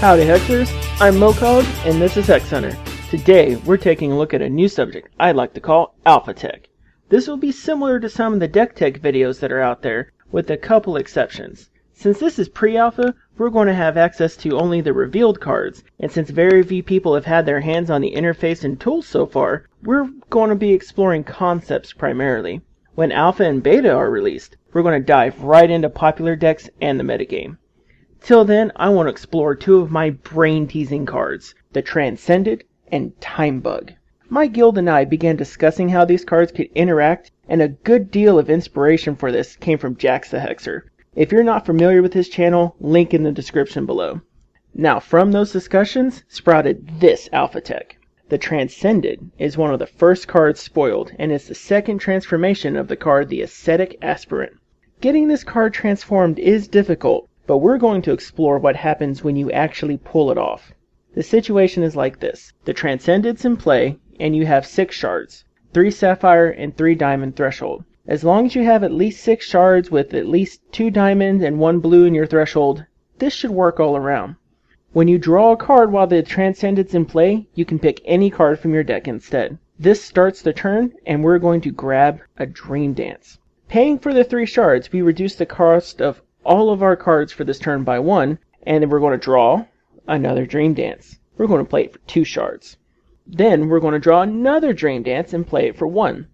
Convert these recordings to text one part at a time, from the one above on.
Howdy Hexers, I'm Mocog and this is Hex Hunter. Today we're taking a look at a new subject I'd like to call Alpha Tech. This will be similar to some of the Deck Tech videos that are out there, with a couple exceptions. Since this is pre-alpha, we're going to have access to only the revealed cards, and since very few people have had their hands on the interface and tools so far, we're going to be exploring concepts primarily. When alpha and beta are released, we're going to dive right into popular decks and the metagame. Till then, I want to explore two of my brain-teasing cards, the Transcended and Time Bug. My guild and I began discussing how these cards could interact, and a good deal of inspiration for this came from Jax the Hexer. If you're not familiar with his channel, link in the description below. Now, from those discussions sprouted this Alpha Tech. The Transcended is one of the first cards spoiled, and is the second transformation of the card the Ascetic Aspirant. Getting this card transformed is difficult, but we're going to explore what happens when you actually pull it off. The situation is like this. The Transcended's in play, and you have 6 shards, 3 sapphire and 3 diamond threshold. As long as you have at least 6 shards with at least 2 diamonds and 1 blue in your threshold, this should work all around. When you draw a card while the Transcended's in play, you can pick any card from your deck instead. This starts the turn, and we're going to grab a Dream Dance. Paying for the 3 shards, we reduce the cost of all of our cards for this turn by 1, and then we're going to draw another Dream Dance. We're going to play it for 2 shards. Then we're going to draw another Dream Dance and play it for 1.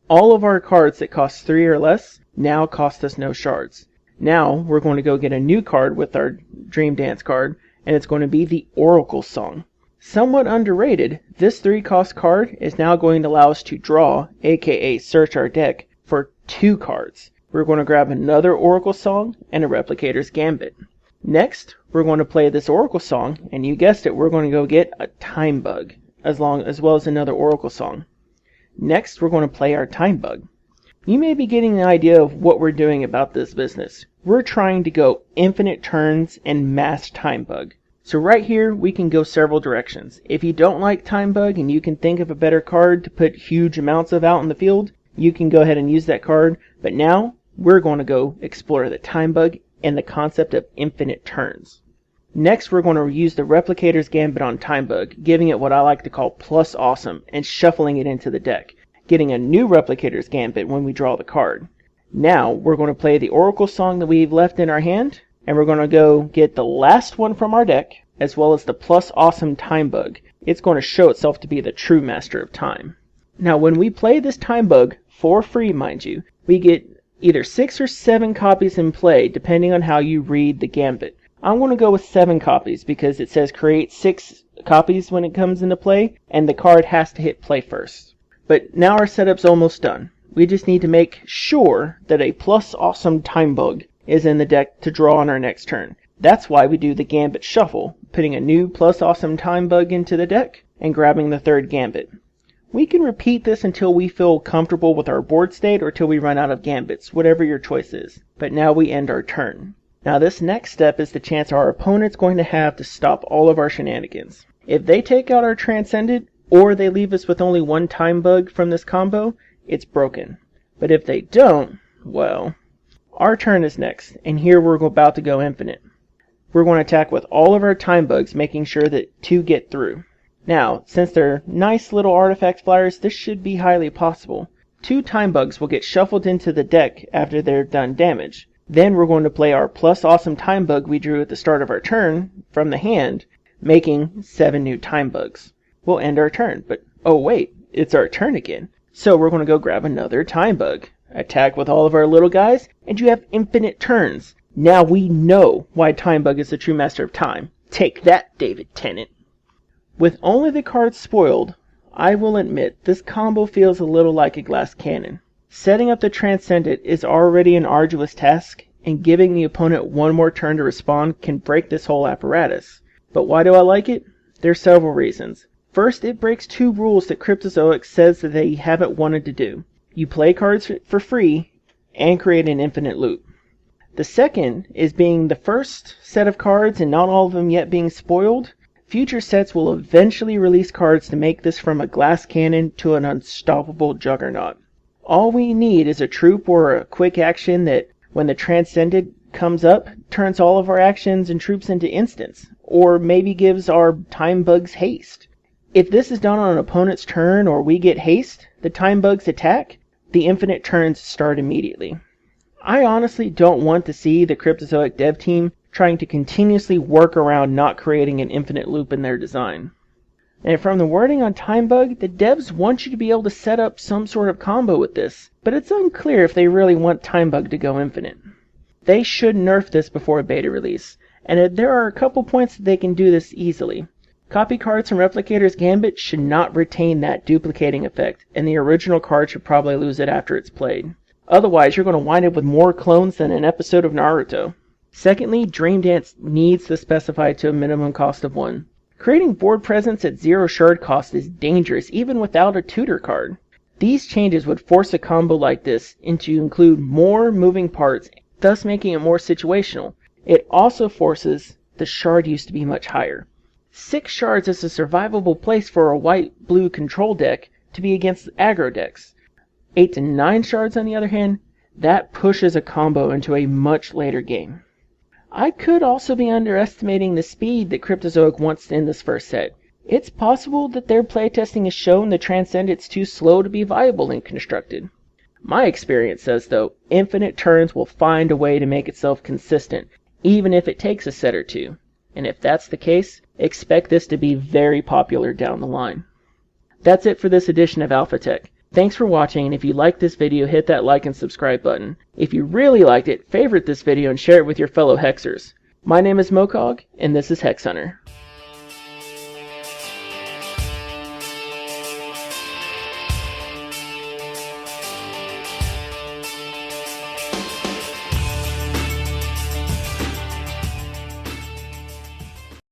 All of our cards that cost 3 or less now cost us no shards. Now we're going to go get a new card with our Dream Dance card, and it's going to be the Oracle Song. Somewhat underrated, this 3-cost card is now going to allow us to draw, aka search our deck, for 2 cards. We're going to grab another Oracle Song and a Replicator's Gambit. Next, we're going to play this Oracle Song, and you guessed it, we're going to go get a Time Bug, as well as another Oracle Song. Next, we're going to play our Time Bug. You may be getting an idea of what we're doing about this business. We're trying to go infinite turns and mass Time Bug. So right here, we can go several directions. If you don't like Time Bug and you can think of a better card to put huge amounts of out in the field, you can go ahead and use that card. But now, we're going to go explore the Time Bug and the concept of infinite turns. Next, we're going to use the Replicator's Gambit on Time Bug, giving it what I like to call plus awesome, and shuffling it into the deck, getting a new Replicator's Gambit when we draw the card. Now, we're going to play the Oracle Song that we've left in our hand, and we're going to go get the last one from our deck, as well as the plus awesome Time Bug. It's going to show itself to be the true master of time. Now, when we play this Time Bug, for free mind you, we get either 6 or 7 copies in play, depending on how you read the Gambit. I'm going to go with 7 copies because it says create 6 copies when it comes into play, and the card has to hit play first. But now our setup's almost done. We just need to make sure that a plus awesome Time Bug is in the deck to draw on our next turn. That's why we do the Gambit Shuffle, putting a new plus awesome Time Bug into the deck and grabbing the 3rd Gambit. We can repeat this until we feel comfortable with our board state or till we run out of gambits, whatever your choice is. But now we end our turn. Now this next step is the chance our opponent's going to have to stop all of our shenanigans. If they take out our Transcended, or they leave us with only 1 Time Bug from this combo, it's broken. But if they don't, well, our turn is next, and here we're about to go infinite. We're going to attack with all of our Time Bugs, making sure that 2 get through. Now, since they're nice little artifact flyers, this should be highly possible. 2 Time Bugs will get shuffled into the deck after they're done damage. Then we're going to play our plus awesome Time Bug we drew at the start of our turn from the hand, making 7 new Time Bugs. We'll end our turn, but oh wait, it's our turn again. So we're going to go grab another Time Bug, attack with all of our little guys, and you have infinite turns. Now we know why Time Bug is the true master of time. Take that, David Tennant. With only the cards spoiled, I will admit this combo feels a little like a glass cannon. Setting up the Transcendent is already an arduous task, and giving the opponent 1 more turn to respond can break this whole apparatus. But why do I like it? There's several reasons. First, it breaks 2 rules that Cryptozoic says that they haven't wanted to do. You play cards for free, and create an infinite loop. The second is being the first set of cards and not all of them yet being spoiled. Future sets will eventually release cards to make this from a glass cannon to an unstoppable juggernaut. All we need is a troop or a quick action that, when the Transcended comes up, turns all of our actions and troops into instants, or maybe gives our time bugs haste. If this is done on an opponent's turn or we get haste, the time bugs attack, the infinite turns start immediately. I honestly don't want to see the Cryptozoic dev team trying to continuously work around not creating an infinite loop in their design. And from the wording on time bug, the devs want you to be able to set up some sort of combo with this, but it's unclear if they really want time bug to go infinite. They should nerf this before beta release, and there are a couple points that they can do this easily. Copy cards from Replicator's Gambit should not retain that duplicating effect, and the original card should probably lose it after it's played. Otherwise, you're going to wind up with more clones than an episode of Naruto. Secondly, Dream Dance needs to specify to a minimum cost of 1. Creating board presence at 0 shard cost is dangerous even without a tutor card. These changes would force a combo like this into include more moving parts, thus making it more situational. It also forces the shard use to be much higher. 6 shards is a survivable place for a white-blue control deck to be against aggro decks. 8 to 9 shards, on the other hand, that pushes a combo into a much later game. I could also be underestimating the speed that Cryptozoic wants to end this first set. It's possible that their playtesting has shown the Transcendent's too slow to be viable and constructed. My experience says, though, infinite turns will find a way to make itself consistent, even if it takes a set or two. And if that's the case, expect this to be very popular down the line. That's it for this edition of Alpha Tech. Thanks for watching, and if you liked this video, hit that like and subscribe button. If you really liked it, favorite this video and share it with your fellow Hexers. My name is Mokog, and this is Hex Hunter.